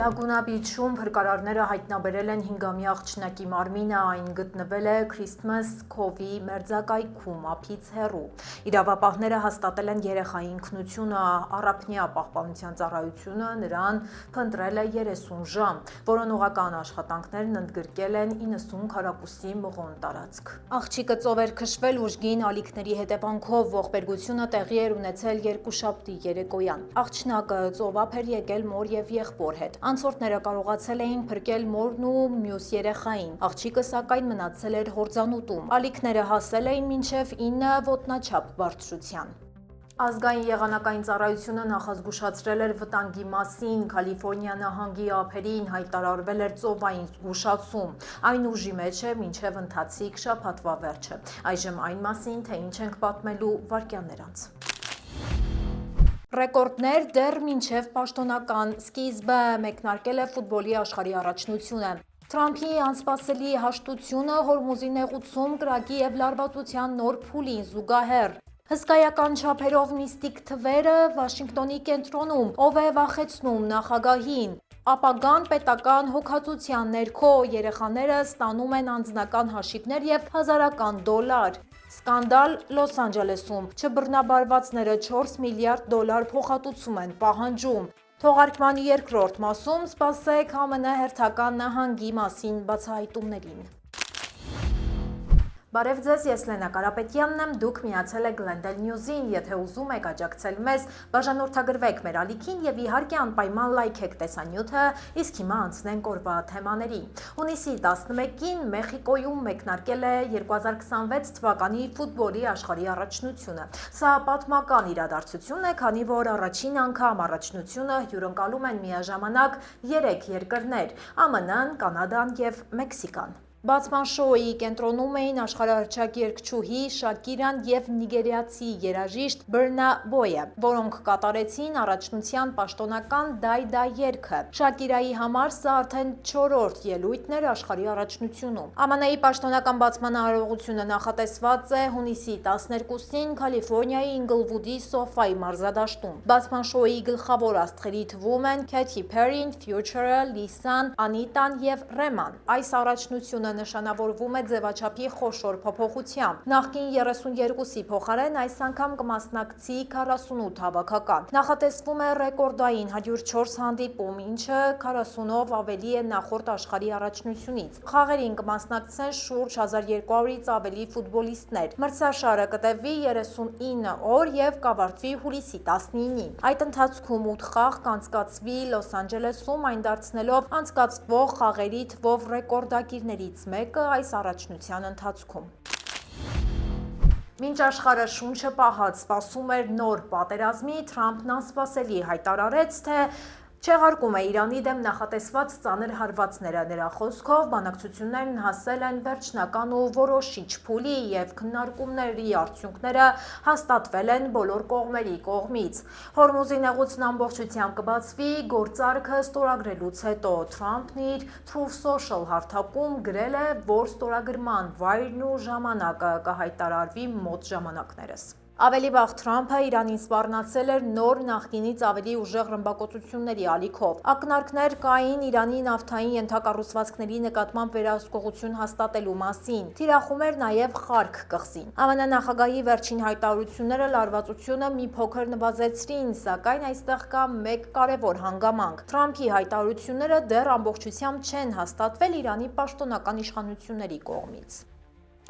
Լագունա Բիչում փրկարարները հայտնաբերել են 5-ամյա աղջնակի մարմինը, այն գտնվել է Christmas Cove-ի մերձակայքում, ափից հեռու։ Իրավապահները հաստատել են երեխայի ինքնությունը, առափնյա պահպանության ծառայությունը նրան փնտրել է 30 ժամ, որոնողական աշխատանքներն ընդգրկել են 90 քառակուսի մղոն տարածք։ Աղջիկը ծով էր քշվել ուժգին ալիքների հետևանքով, ողբերգությունը տեղի էր ունեցել երկուշաբթի երեկոյան։ Աղջնակը ծովափ էր եկել մոր եւ եղբոր հետ։ Անցորդները կարողացել էին փրկել մորն ու մյուս երեխային։ Աղջիկը սակայն մնացել էր հորձանուտում։ Ալիքները հասել էին մինչև 9 ոտնաչափ բարձրության։ Ազգային եղանակային ծառայությունը նախազգուշացրել էր վտանգի մասին, Կալիֆորնիա նահանգի ափերին հայտարարվել էր ծովային զգուշացում։ Այն ուժի մեջ է մինչև ընթացիկ շաբաթվա վերջը։ Այժմ այն մասին, թե ինչ ենք պատմելու վայրկյաններ անց։ Ռեկորդներ դեռ մինչև պաշտոնական սկիզբը մեկնարկել է ֆուտբոլի աշխարհի առաջնությունը։ Թրամփի անսպասելի հաշտությունը Հորմուզի նեղուցում կրակի եւ լարվածության նոր փուլին զուգահեռ։ Հսկայական չափերով միստիկ թվերը Վաշինգտոնի կենտրոնում, ով է վախեցնում նախագահին։ Ապագան պետական հոգացության ներքո երեխաները ստանում են անձնական հաշիվներ եւ հազարական դոլար։ Սկանդալ Լոս Անջելեսում չբռնաբարվածները 4 միլիարդ դոլար փոխհատուցում են պահանջում։ Թողարկմանի երկրորդ մասում սպասեք ԱՄՆ հերթական նահանգի մասին բացահայտումներին։ Բարև ձեզ, ես Լենա Կարապետյանն եմ, դուք միացել եք Glendale News-ին, եթե ուզում եք աջակցել մեզ, բաժանորդագրվեք մեր ալիքին եւ իհարկե անպայման լայքեք տեսանյութը, իսկ հիմա անցնենք օրվա թեմաների։ Հունիսի 11-ին Մեխիկոյում մեկնարկել է 2026 թվականի ֆուտբոլի աշխարհի առաջնությունը։ Սա պատմական իրադարձություն է, քանի որ առաջին անգամ առաջնությունը հյուրընկալում են միաժամանակ 3 երկրներ՝ ԱՄՆ-ն, Կանադան եւ Մեքսիկան։ Բացման շոուի կենտրոնում էին աշխարհահռչակ երգչուհի Շակիրան եւ նիգերիացի երաժիշտ Բըրնա Բոյը, որոնք կատարեցին առաջնության պաշտոնական «Դայ-Դայ» երգը։ Շակիրայի համար սա արդեն 4-րդ ելույթն էր աշխարհի առաջնությունում։ ԱՄՆ-ի պաշտոնական բացման արարողությունը նախատեսված է հունիսի 12-ին Կալիֆորնիայի Ինգլվուդի Սոֆայի մարզադաշտում։ Բացման շոուի գլխավոր աստղերի թվում են Քեթի Փերին, Ֆյուչերը, Լիսան, Անիտան եւ Ռեման։ Այս առաջնությունը նշանավորվում է ձևաչափի խոշոր փոփոխությամբ։ Նախկին 32-ի փոխարեն այս անգամ կմասնակցի 48 հավաքական։ Նախատեսվում է ռեկորդային 104 հանդիպում, ինչը 40-ով ավելի է նախորդ աշխարհի առաջնությունից։ Խաղերին կմասնակցեն շուրջ 1200-ից ավելի ֆուտբոլիստներ։ Մրցաշարը կտևի 39 օր եւ կավարտվի հուլիսի 19-ին։ Այդ ընթացքում 8 խաղ կանցկացվի Լոս Անջելեսում, այն դարձնելով անցկացվող խաղերի թվով ռեկորդակիրներից մեկը այս առաջնության ընթացքում։ Մինչ աշխարհը շունչը պահած սպասում էր նոր պատերազմի, Թրամփն անսպասելի հայտարարեց, թե չեղարկում է Իրանի դեմ նախատեսված ծանր հարվածները։ Նրա խոսքով բանակցություններն հասել են վերջնական ու որոշիչ փուլի եւ քննարկումների արդյունքները հաստատվել են բոլոր կողմերի կողմից։ Հորմուզի նեղուցն ամբողջությամբ կբացվի գործարքը ստորագրելուց հետո։ Թրամփն իր Truth Social հարթակում գրել է, որ ստորագրման վայրն ու ժամանակը կհայտարարվի մոտ ժամանակներս։ Ավելի վաղ Թրամփը Իրանին սպառնացել էր նոր նախկինից ավելի ուժեղ ռմբակոծությունների ալիքով։ Ակնարկներ կային Իրանի նավթային ենթակառուցվածքների նկատմամբ վերահսկողություն հաստատելու մասին։ Թիրախում էր նաև Խարկ կղզին։ ԱՄՆ նախագահի վերջին հայտարարությունները լարվածությունը մի փոքր նվազեցրին, սակայն այստեղ կա մեկ կարևոր հանգամանք։ Թրամփի հայտարարությունները դեռ ամբողջությամբ չեն հաստատվել Իրանի պաշտոնական իշխանությունների կողմից։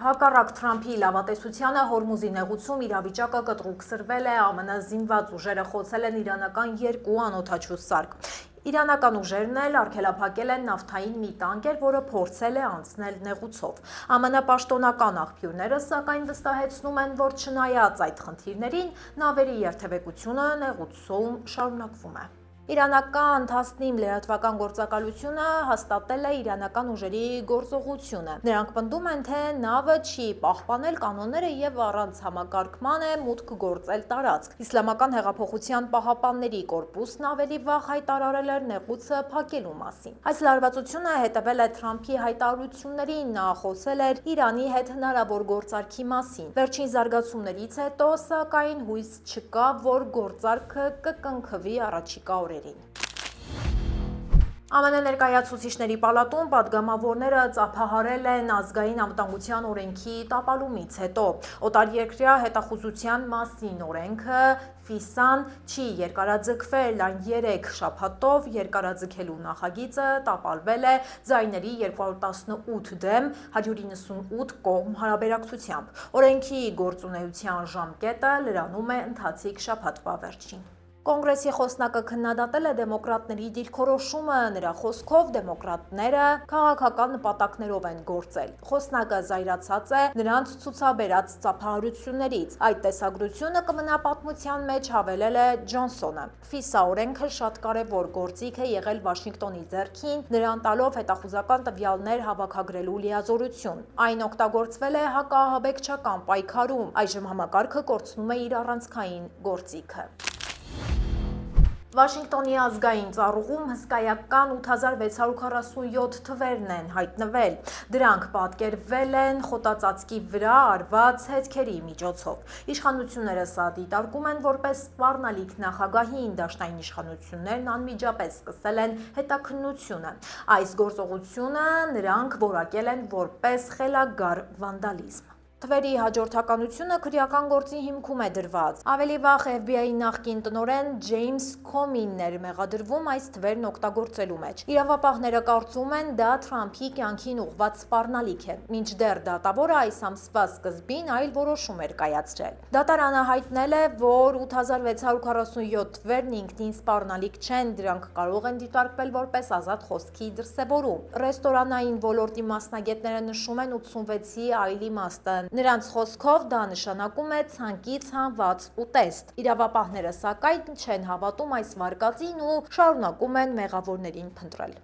Հակառակ Թրամփի լավատեսությանը Հորմուզի նեղուցում իրավիճակը կտրուկ սրվել է, ԱՄՆ զինված ուժերը խոցել են իրանական 2 անօդաչու սարք։ Իրանական ուժերն էլ արգելափակել են նավթային մի տանկեր, որը փորձել է անցնել նեղուցով։ ԱՄՆ պաշտոնական աղբյուրները սակայն վստահեցնում են, որ չնայած այդ խնդիրներին, նավերի երթևեկությունը նեղուցում շարունակվում է։ Իրանական Թասնիմ լրատվական գործակալությունը հաստատել է իրանական ուժերի գործողությունը։ Նրանք պնդում են, թե նավը չի պահպանել կանոնները եւ առանց համակարգման է մուտք գործել տարածք։ Իսլամական հեղափոխության պահապանների կորպուսն ավելի վաղ հայտարարել էր նեղուցը փակելու մասին։ Այս լարվածությունը հետևել է Թրամփի հայտարարություններին, նա խոսել էր Իրանի հետ հնարավոր գործարքի մասին։ Վերջին զարգացումներից հետո, սակայն հույս չկա, որ գործարքը կկնքվի առաջիկա օրերին։ ԱՄՆ ներկայացուցիչների պալատում պատգամավորները ծափահարել են ազգային անվտանգության օրենքի տապալումից հետո։ Օտարերկրյա հետախուզության մասին օրենքը FISA-ն չի երկարաձգվել, այն 3 շաբաթով երկարաձգելու նախագիծը տապալվել է ձայների 218 դեմ 198 կողմ հարաբերակցությամբ։ Օրենքի գործունեության ժամկետը լրանում է ընթացիկ շաբաթվա վերջին։ Կոնգրեսի խոսնակը քննադատել է դեմոկրատների դիրքորոշումը, նրա խոսքով դեմոկրատները քաղաքական նպատակներով են գործել։ Խոսնակը զայրացած է նրանց ցուցաբերած ծափահարություններից։ Այդ տեսագրությունը կմնա պատմության մեջ, հավելել է Ջոնսոնը։ FISA օրենքը շատ կարևոր գործիք է եղել Վաշինգտոնի ձեռքին, նրան տալով հետախուզական տվյալներ հավաքագրելու լիազորություն։ Այն օգտագործվել է հակաահաբեկչական պայքարում, այժմ համակարգը կորցնում է իր առանցքային գործիքը։ Վաշինգտոնի ազգային ծառուղում հսկայական 8647 թվերն են հայտնվել։ Դրանք պատկերվել են խոտածածկի վրա արված հետքերի միջոցով։ Իշխանությունները սա դիտարկում են որպես սպառնալիք նախագահին, դաշնային իշխանություններն անմիջապես սկսել են հետաքննությունը։ Այս գործողությունը նրանք որակել են որպես խելագար վանդալիզմ։ Թվերի հաջորդականությունը քրեական գործի հիմքում է դրված։ Ավելի վաղ FBI-ի նախկին տնօրեն Ջեյմս Քոմինն էր մեղադրվում այս թվերն օգտագործելու մեջ։ Իրավապահները կարծում են, դա Թրամփի կյանքին ուղղված սպառնալիք է, մինչդեռ դատավորը այս ամսվա սկզբին այլ որոշում էր կայացրել։ Դատարանը հայտնել է, որ 8647 թվերն ինքնին սպառնալիք չեն, դրանք կարող են դիտարկվել որպես ազատ խոսքի դրսևորում։ Ռեստորանային ոլորտի մասնագետները նշում են 86-ի այլ իմաստը։ Նրանց խոսքով դա նշանակում է ցանկից հանված ուտեստ։ Իրավապահները սակայն չեն հավատում այս վարկածին ու շարունակում են մեղավորներին փնտրել։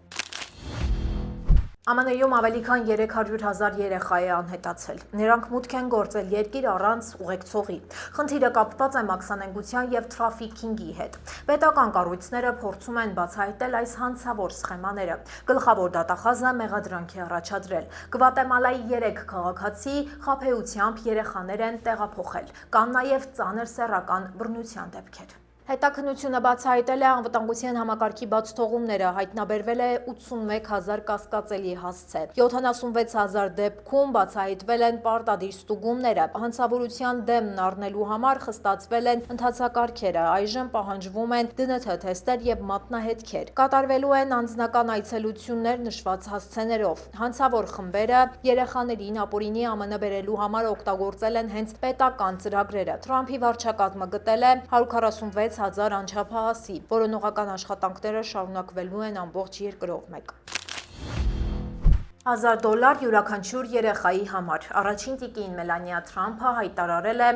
ԱՄՆ-ում ավելի քան 300,000 երեխա է անհետացել։ Նրանք մուտք են գործել երկիր առանց ուղեկցողի։ Խնդիրը կապված է մաքսանենգության եւ թրաֆիքինգի հետ։ Պետական կառույցները փորձում են բացահայտել այս հանցավոր սխեմաները։ Գլխավոր դատախազը մեղադրանք է առաջադրել։ Գվատեմալայի 3 քաղաքացի խաբեությամբ երեխաներ են տեղափոխել։ Կան նաեւ ծանր սեռական բռնության դեպքեր։ Հետաքննությունը բացահայտել է անվտանգության համակարգի բացթողումները, հայտնաբերվել է 81,000 կասկածելի հասցե, 76,000 դեպքում բացահայտվել են պարտադիր ստուգումները, հանցավորության դեմն առնելու համար խստացվել են ընթացակարգերը, այժմ պահանջվում են ԴՆԹ թեստեր եւ մատնահետքեր, կատարվելու են անձնական այցելություններ նշված հասցեներով։ Հանցավոր խմբերը երեխաներին ապօրինի ԱՄՆ բերելու համար օգտագործել են հենց պետական ծրագրերը։ Թրամփի վարչակազմը գտել է 146,000 անչափահասի, որոնողական աշխատանքները շարունակվելու են ամբողջ երկրով մեկ։ $1000 յուրաքանչյուր երեխայի համար։ Առաջին տիկին Մելանիա Թրամփը հայտարարել է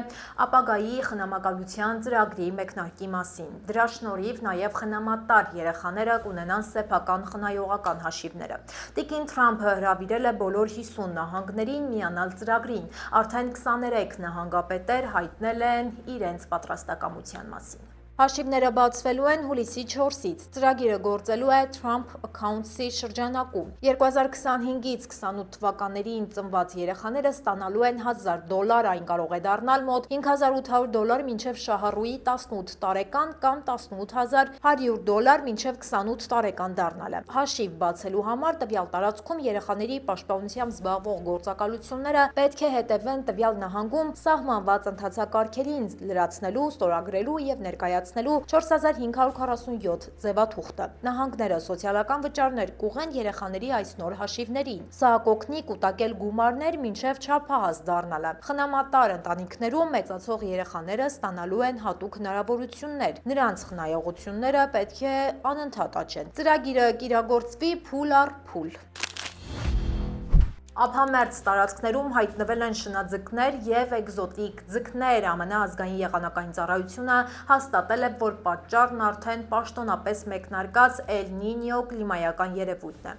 ապագայի խնամակալության ծրագրի մեկնարկի մասին։ Դրա շնորհիվ նաև խնամատար երեխաները կունենան սեփական խնայողական հաշիվները։ Տիկին Թրամփը հրավիրել է բոլոր 50 նահանգներին միանալ ծրագրին։ Արդեն 23 նահանգապետեր հայտնել են իրենց պատրաստակամության մասին։ Հաշիվները բացվելու են հուլիսի 4-ից։ Ծրագիրը գործելու է Trump Accounts-ի շրջանակում։ 2025-ից 28 թվականներին ծնված երեխաները ստանալու են $1000, այն կարող է դառնալ մոտ $5800 մինչև շահառուի 18 տարեկան կամ $18100 մինչև 28 տարեկան դառնալը։ Հաշիվ բացելու համար տվյալ տարածքում երեխաների պաշտպանությամբ զբաղվող գործակալությունները պետք է հետևեն տվյալ նահանգում սահմանված ընթացակարգերին, լրացնելու, ստորագրելու եւ ներկայացնելու 4547 ձևաթուղթը։ Նահանգները սոցիալական վճարներ կուղեն երեխաների այս նոր հաշիվներին։ Սա կօգնի կուտակել գումարներ մինչև չափահաս դառնալը։ Խնամատար ընտանիքներում մեծացող երեխաները ստանալու են հատուկ հնարավորություններ։ Նրանց խնայողությունները պետք է անընդհատ աճեն։ Ծրագիրը կիրագործվի փուլ առ փուլ։ Ափամերձ տարածքներում հայտնվել են շնաձկներ եւ էկզոտիկ ձկներ։ ԱՄՆ ազգային եղանակային ծառայությունը հաստատել է, որ պատճառն արդեն պաշտոնապես մեկնարկած Էլ Նինյո կլիմայական երևույթն է։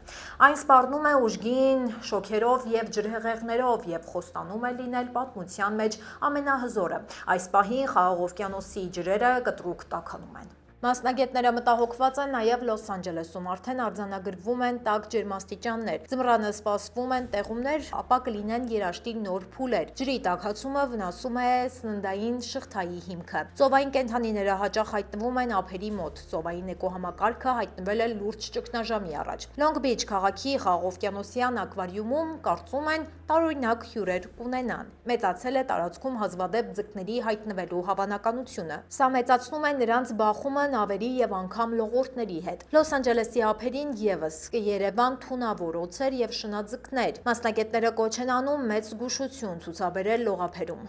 Այն սպառնում է ուժգին շոքերով եւ ջրհեղեղներով եւ խոստանում է լինել պատմության մեջ ամենահզորը։ Այս պահին Խաղաղ օվկիանոսի ջրերը կտրուկ տաքանում են։ Մասնագետները մտահոգված են նաև Լոս Անջելեսում արդեն արձանագրվում են տաք ջերմաստիճաններ։ Ձմռանը սպասվում են տեղումներ, ապա կլինեն երաշտի նոր փուլեր։ Ջրի տաքացումը վնասում է սննդային շղթայի հիմքը։ Ծովային կենդանիները հաճախ հայտնվում են ափերի մոտ։ Ծովային էկոհամակարգը հայտնվել է լուրջ ճգնաժամի առաջ։ Լոնգ Բիչ քաղաքի Խաղաղօվկիանոսյան ակվարիումում կարծում են տարօրինակ հյուրեր կունենան։ Մեծացել է տարածքում հազվադեպ ձկների հայտնվելու հավանականությունը։ Սա մեծացնում է նրանց բախումը նավերի եւ անգամ լողորդների հետ։ Լոս Անջելեսի ափերին եւս կերևան թունավոր օձեր եւ շնաձկներ։ Մասնագետները կոչ են անում մեծ զգուշություն ցուցաբերել լողափերում։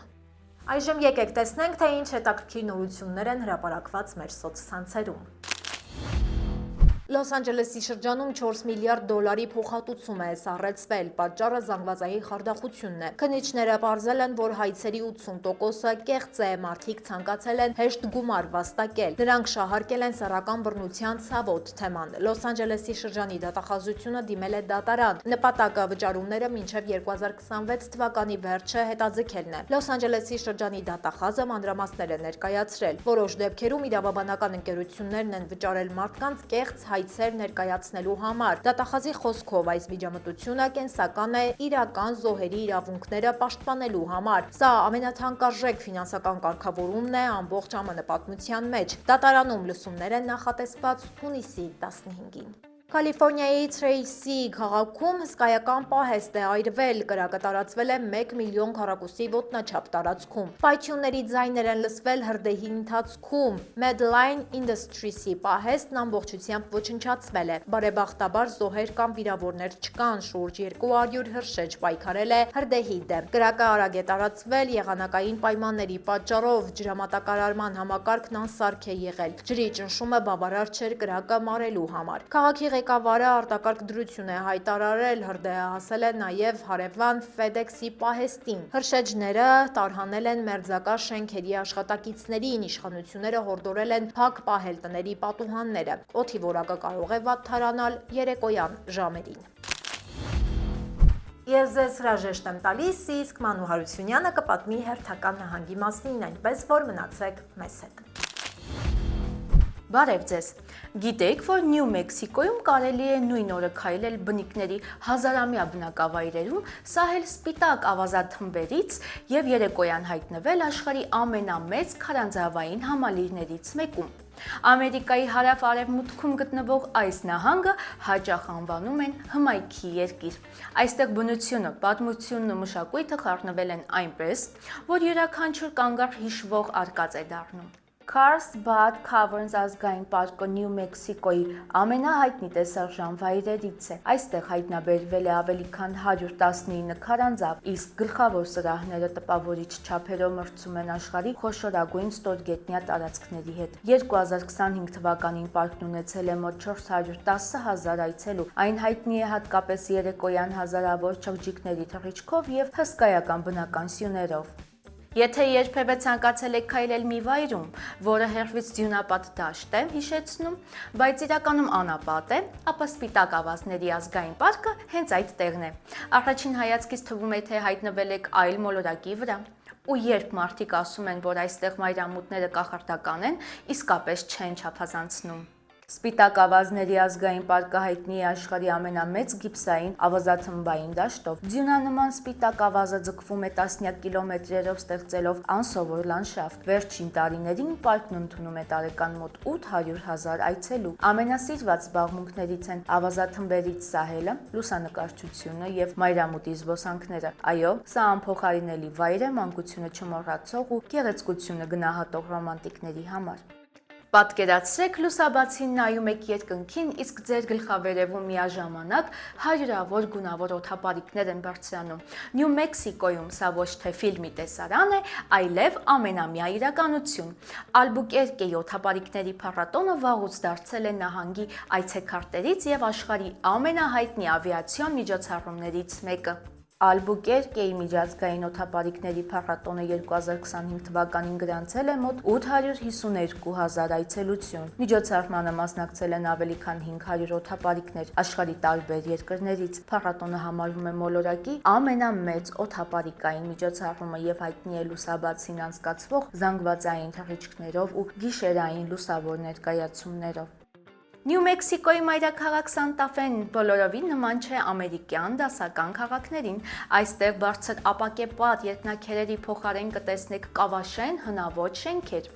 Այժմ եկեք տեսնենք, թե ինչ հետաքրքիր նորություններ են հրապարակված մեր սոցցանցերում։ Լոս Անջելեսի շրջանում 4 միլիարդ դոլարի փոխհատուցում է սառեցվել, պատճառը զանգվածային խարդախությունն է։ Քննիչները պարզել են, որ հայցերի 80%-ը կեղծ է, մարդիկ ցանկացել են հեշտ գումար վաստակել։ Նրանք շահարկել են սեռական բռնության ցավոտ թեման։ Լոս Անջելեսի շրջանի դատախազությունը դիմել է դատարան։ Նպատակը վճարումները մինչև 2026 թվականի վերջը հետաձգելն է։ Լոս Անջելեսի շրջանի դատախազը մանրամասներ է ներկայացրել։ Որոշ դեպքերում իրավաբանական ընկերություններն են վճարել մարդկանց կեղծ հայցեր ներկայացնելու համար։ Դատախազի խոսքով այս միջամտությունը կենսական է իրական զոհերի իրավունքները պաշտպանելու համար։ Սա ամենաթանկարժեք ֆինանսական կարգավորումն է ամբողջ ԱՄՆ պատմության մեջ։ Դատարանում լսումներ են նախատեսված հունիսի 15-ին։ Կալիֆորնիայի Թրեյսի քաղաքում հսկայական պահեստ է այրվել, կրակը տարածվել է 1 միլիոն քառակուսի ոտնաչափ տարածքում։ Պայթյունների ձայներ են լսվել հրդեհի ընթացքում։ Medline Industries-ի պահեստն ամբողջությամբ ոչնչացվել է։ Բարեբախտաբար զոհեր կամ վիրավորներ չկան, շուրջ 200 հրշեջ պայքարել է հրդեհի դեմ։ Կրակը արագ է տարածվել եղանակային պայմանների պատճառով, ջրամատակարարման համակարգն անսարք է եղել։ Ջրի ճնշումը բավարար չէր կրակը մարելու համար։ Քաղաքի ղեկավարը արտակարգ դրություն է հայտարարել, հրդեհը հասել է նաև հարևան FedEx-ի պահեստին։ Հրշեջները տարհանել են մերձակա շենքերի աշխատակիցներին, իշխանությունները հորդորել են փակ պահել տների պատուհանները։ Օդի որակը կարող է վատթարանալ երեկոյան ժամերին։ Ես ձեզ հրաժեշտ եմ տալիս, իսկ Մանու Հարությունյանը կպատմի հերթական նահանգի մասին, այնպես որ մնացեք մեզ հետ։ Բարև ձեզ։ Գիտեք, որ Նյու Մեքսիկոյում կարելի է նույն օրը քայլել բնիկների հազարամյա բնակավայրերում, սահել սպիտակ ավազաթմբերից եւ երեկոյան հայտնվել աշխարհի ամենամեծ քարանձավային համալիրներից մեկում։ Ամերիկայի հարավ-արևմուտքում գտնվող այս նահանգը հաճախ անվանում են հմայքի երկիր։ Այստեղ բնությունը, պատմությունն ու մշակույթը խառնվել են այնպես, որ յուրաքանչյուր կանգառ հիշվող արկած է դառնում։ Carlsbad Caverns ազգային պարկը Նյու Մեքսիկոյի ամենահայտնի տեսարժան վայրերից է։ Այստեղ հայտնաբերվել է ավելի քան 119 քարանձավ, իսկ գլխավոր սրահները տպավորիչ չափերով մրցում են աշխարհի խոշորագույն ստորգետնյա տարածքների հետ։ 2025 թվականին պարկն ունեցել է մոտ 410,000 այցելու։ Այն հայտնի է հատկապես երեկոյան հազարավոր չղջիկների թռիչքով եւ հսկայական բնական սյուներով։ Եթե երբևէ ցանկացել եք քայլել մի վայրում, որը հեռվից դյունապատ դաշտ է հիշեցնում, բայց իրականում անապատ է, ապա Սպիտակ ավազների ազգային պարկը հենց այդ տեղն է։ Առաջին հայացքից թվում է, թե հայտնվել եք այլ մոլորակի վրա։ Ու երբ մարդիկ ասում են, որ այստեղ մայրամուտները կախարդական են, իսկապես չեն չափազանցնում։ Սպիտակ ավազների ազգային պարկը հայտնի է աշխարհի ամենամեծ գիպսային ավազաթմբային դաշտով։ Դյունանման սպիտակ ավազը ձգվում է տասնյակ կիլոմետրերով, ստեղծելով անսովոր լանդշաֆտ։ Վերջին տարիներին պարկն ընդունում է տարեկան մոտ 800,000 այցելու։ Ամենասիրված զբաղմունքներից են ավազաթմբերից սահելը, լուսանկարչությունը եւ մայրամուտի զբոսանքները։ Այո, սա անփոխարինելի վայր է մանկությունը չմոռացող ու գեղեցկությունը գնահատող ռոմանտիկների համար։ Պատկերացրեք, լուսաբացին նայում եք երկնքին, իսկ ձեր գլխավերևում միաժամանակ հարյուրավոր գունավոր օդապարիկներ են բարձրանում։ Նյու Մեքսիկոյում սա ոչ թե ֆիլմի տեսարան է, այլև ամենամյա իրականություն։ Ալբուկերկեի օդապարիկների փառատոնը վաղուց դարձել է նահանգի այցեքարտերից եւ աշխարհի ամենահայտնի ավիացիոն միջոցառումներից մեկը։ Ալբուկերկեի միջազգային օդապարիկների փառատոնը 2025 թվականին գրանցել է մոտ 852,000 այցելություն։ Միջոցառմանը մասնակցել են ավելի քան 500 օդապարիկներ աշխարհի տարբեր երկրներից։ Փառատոնը համարվում է մոլորակի ամենամեծ օդապարիկային միջոցառումը եւ հայտնի է լուսաբացին անցկացվող զանգվածային թռիչքներով ու գիշերային լուսավոր ներկայացումներով։ Նյու Մեքսիկոյի մայրաքաղաք Սանտա Ֆեն բոլորովին նման չէ ամերիկյան դասական քաղաքներին։ Այստեղ բարձր ապակեպատ երկնաքերերի փոխարեն կտեսնեք կավաշեն հնաոճ շենքեր,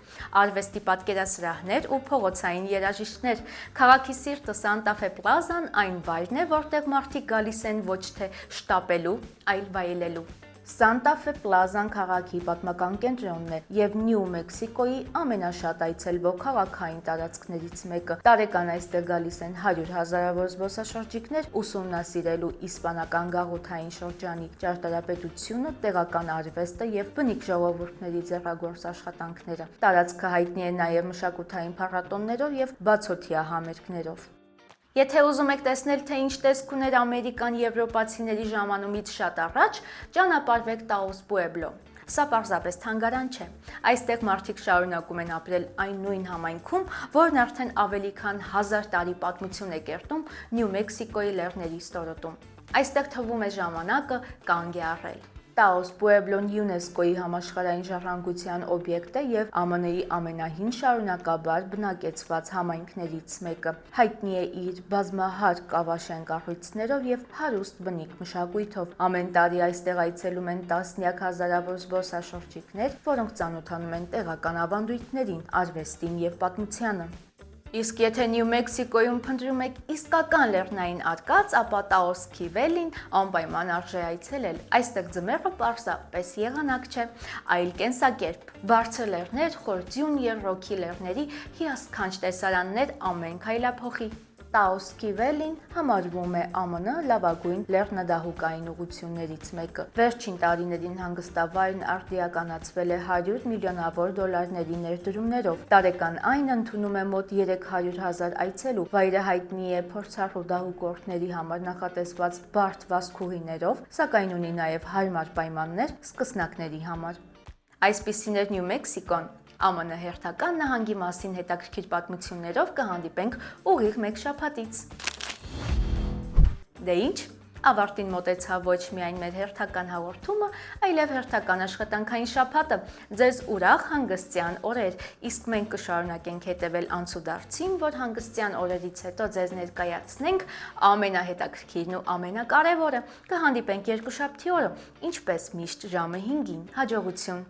արվեստի պատկերասրահներ ու փողոցային երաժիշտներ։ Քաղաքի սիրտը Սանտա Ֆե Պլազան այն վայրն է, որտեղ մարդիկ գալիս են ոչ թե շտապելու, այլ վայելելու։ Սանտա Ֆե Պլազան քաղաքի պատմական կենտրոնն է եւ Նյու Մեքսիկոյի ամենաշատ այցելվող քաղաքային տարածքներից մեկը։ Տարեկան այստեղ գալիս են 100 հազարավոր զբոսաշրջիկներ ուսումնասիրելու իսպանական գաղութային շրջանի ճարտարապետությունը, տեղական արվեստը եւ բնիկ ժողովուրդների ձեռագործ աշխատանքները։ Տարածքը հայտնի է նաեւ մշակութային փառատոններով եւ բացօթյա համերգներով։ Եթե ուզում եք տեսնել, թե ինչ տեսք ուներ Ամերիկան եվրոպացիների ժամանումից շատ առաջ, ճանապարհվեք Taos Pueblo։ Սա պարզապես թանգարան չէ։ Այստեղ մարդիկ շարունակում են ապրել այն նույն համայնքում, որն արդեն ավելի քան 1000 տարի պատմություն է կերտում Նյու Մեքսիկոյի լեռների ստորոտում։ Այստեղ թվում է ժամանակը կանգ է առել։ Taos Pueblo-ն ՅՈՒՆԵՍԿՕ-ի համաշխարհային ժառանգության օբյեկտ է եւ ԱՄՆ-ի ամենահին շարունակաբար բնակեցված համայնքներից մեկը։ Հայտնի է իր բազմահար կավաշեն կառույցներով եւ հարուստ բնիկ մշակույթով։ Ամեն տարի այստեղ այցելում են տասնյակ հազարավոր զբոսաշրջիկներ, որոնք ծանոթանում են տեղական ավանդույթներին, արվեստին եւ պատմությանը։ Իսկ եթե Նյու Մեքսիկոյում փնտրում եք իսկական լեռնային արկած, ապա Taos-ի Valley-ին անպայման արժե այցելել։ Այստեղ ձմեռը պարզապես եղանակ չէ, այլ կենսակերպ։ Բարձր լեռներ, խոր ձյուն եւ ռոքի լեռների հիասքանչ տեսարաններ ամեն քայլափոխի։ Taos-ի Valley-ն համարվում է ԱՄՆ լավագույն լեռնադահուկային ուղղություններից մեկը։ Վերջին տարիներին հանգստավայրն արդիականացվել է $100 միլիոնավոր ներդրումներով։ Տարեկան այն ընդունում է մոտ 300,000 այցելու։ Վայրը հայտնի է փորձառու դահուկորդների համար նախատեսված բարդ վազքուղիներով, սակայն ունի նաև հարմար պայմաններ սկսնակների համար։ Այսպիսին էր Նյու Մեքսիկոն։ ԱՄՆ հերթական նահանգի մասին հետաքրքիր պատմություններով կհանդիպենք ուղիղ մեկ շաբաթից։ Դե ինչ, ավարտին մոտեցավ ոչ միայն մեր հերթական հաղորդումը, այլև հերթական աշխատանքային շաբաթը, ձեզ ուրախ հանգստյան օրեր, իսկ մենք կշարունակենք հետևել անցուդարձին, որ հանգստյան օրերից հետո ձեզ ներկայացնենք ամենահետաքրքիրն ու ամենակարևորը։ Կհանդիպենք երկուշաբթի օրը, ինչպես միշտ ժամը 5-ին։ Հաջողություն։